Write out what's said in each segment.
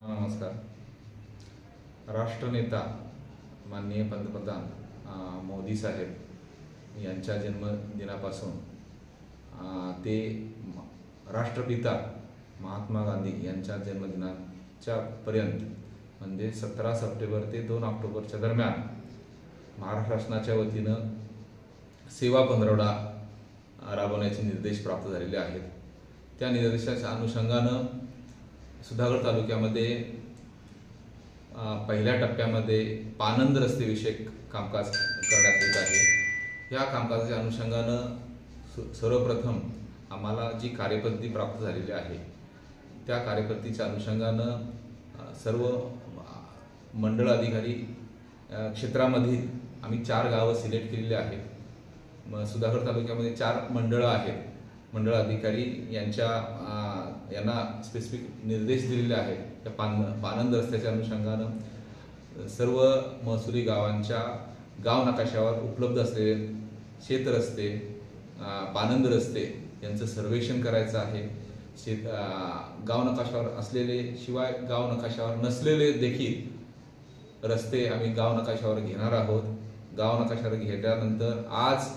नमस्कार. राष्ट्रनेता माननीय पंतप्रधान मोदी साहेब यांच्या जन्मदिनापासून ते राष्ट्रपिता महात्मा गांधी यांच्या जन्मदिनाच्या पर्यंत म्हणजे 17 सप्टेंबर ते 2 ऑक्टोबरच्या दरम्यान महाराष्ट्र शासनाच्या वतीनं सेवा पंधरवडा राबवण्याचे निर्देश प्राप्त झालेले आहेत. त्या निर्देशाच्या अनुषंगानं सुधागड तालुक्यामध्ये पहिल्या टप्प्यामध्ये पानंद रस्ते विषयक कामकाज करण्यात येत आहे. या कामकाजाच्या अनुषंगानं सर्वप्रथम आम्हाला जी कार्यपद्धती प्राप्त झालेली आहे त्या कार्यपद्धतीच्या अनुषंगानं सर्व मंडळ अधिकारी क्षेत्रामध्ये आम्ही 4 गावं सिलेक्ट केलेली आहेत. सुधागड तालुक्यामध्ये 4 मंडळं आहेत. मंडळ अधिकारी यांना स्पेसिफिक निर्देश दिलेले आहेत. त्या पानंद रस्त्याच्या अनुषंगानं सर्व महसुली गावांच्या गाव नकाशावर उपलब्ध असलेले शेतरस्ते, पानंद रस्ते यांचं सर्वेक्षण करायचं आहे. गाव नकाशावर असलेले शिवाय गाव नकाशावर नसलेले देखील रस्ते आम्ही गाव नकाशावर घेणार आहोत. गाव नकाशावर घेतल्यानंतर आज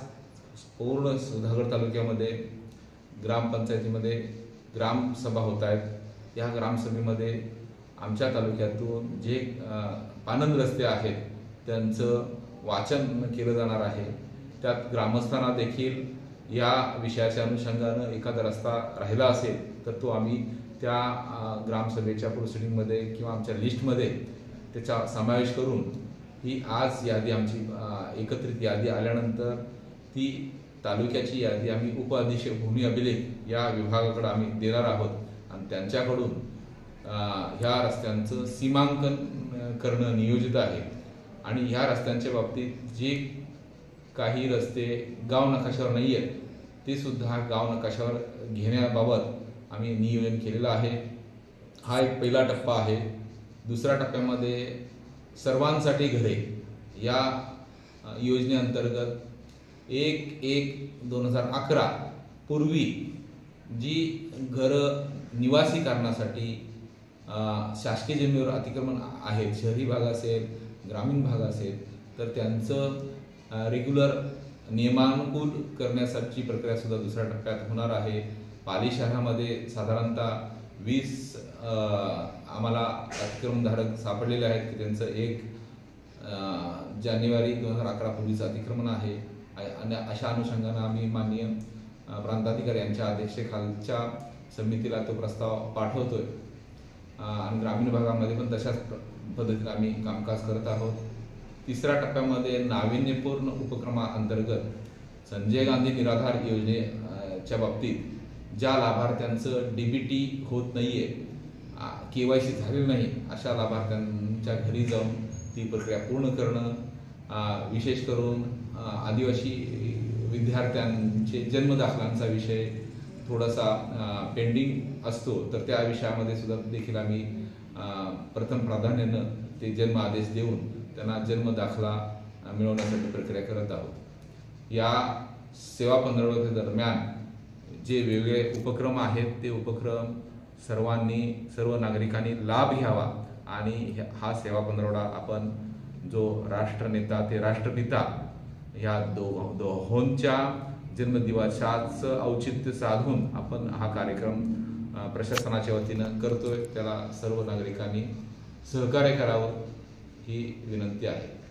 पूर्ण सुधागड तालुक्यामध्ये ग्रामपंचायतीमध्ये ग्रामसभा होत आहेत. या ग्रामसभेमध्ये आमच्या तालुक्यातून जे पानंद रस्ते आहेत त्यांचं वाचन केलं जाणार आहे. त्यात ग्रामस्थांना देखील या विषयाच्या अनुषंगानं एखादा रस्ता राहिला असेल तर तो आम्ही त्या ग्रामसभेच्या प्रोसिडिंगमध्ये किंवा आमच्या लिस्टमध्ये त्याचा समावेश करून ही आज यादी आमची एकत्रित यादी आल्यानंतर ती तालुक्याची यादी आम्ही उपअधीक्षक भूमी अभिलेख या विभागाकडे आम्ही देणार आहोत आणि त्यांच्याकडून ह्या रस्त्यांचं सीमांकन करणं नियोजित आहे. आणि ह्या रस्त्यांच्या बाबतीत जे काही रस्ते गाव नकाशावर नाही आहेत ते सुद्धा गाव नकाशावर घेण्याबाबत आम्ही नियोजन केलेलं आहे. हा एक पहिला टप्पा आहे. दुसऱ्या टप्प्यामध्ये सर्वांसाठी घरे या योजनेअंतर्गत 1/1/2011 पूर्वी जी घरं निवासी कारणासाठी शासकीय जमिनीवर अतिक्रमण आहेत, शहरी भाग असेल ग्रामीण भाग असेल तर त्यांचं रेग्युलर नियमानुकूल करण्यासाठी प्रक्रिया सुद्धा दुसऱ्या टप्प्यात होणार आहे. पाली शहरामध्ये साधारणतः 20 आम्हाला अतिक्रमणधारक सापडलेले आहेत की त्यांचं 1 जानेवारी 2011 पूर्वीचं अतिक्रमण आहे. आणि अशा अनुषंगानं आम्ही माननीय प्रांताधिकारी यांच्या अध्यक्षतेखालच्या समितीला तो प्रस्ताव पाठवतोय आणि ग्रामीण भागामध्ये पण तशाच पद्धतीने आम्ही कामकाज करत आहोत. तिसऱ्या टप्प्यामध्ये नाविन्यपूर्ण उपक्रमाअंतर्गत संजय गांधी निराधार योजनेच्या बाबतीत ज्या लाभार्थ्यांचं DBT होत नाहीये, KYC झालेलं नाही अशा लाभार्थ्यांच्या घरी जाऊन ती प्रक्रिया पूर्ण करणं, विशेष करून आदिवासी विद्यार्थ्यांचे जन्मदाखलांचा विषय थोडासा पेंडिंग असतो तर त्या विषयामध्ये सुद्धा देखील आम्ही प्रथम प्राधान्यानं ते जन्म आदेश देऊन त्यांना जन्मदाखला मिळवण्यासाठी प्रक्रिया करत आहोत. या सेवा पंधरवड्याच्या दरम्यान जे वेगवेगळे उपक्रम आहेत ते उपक्रम सर्व नागरिकांनी लाभ घ्यावा आणि हा सेवा पंधरवडा आपण जो राष्ट्रनेता ते राष्ट्रपिता ह्या दोहोंच्या जन्मदिवसाचं औचित्य साधून आपण हा कार्यक्रम प्रशासनाच्या वतीनं करतोय. त्याला सर्व नागरिकांनी सहकार्य करावं ही विनंती आहे.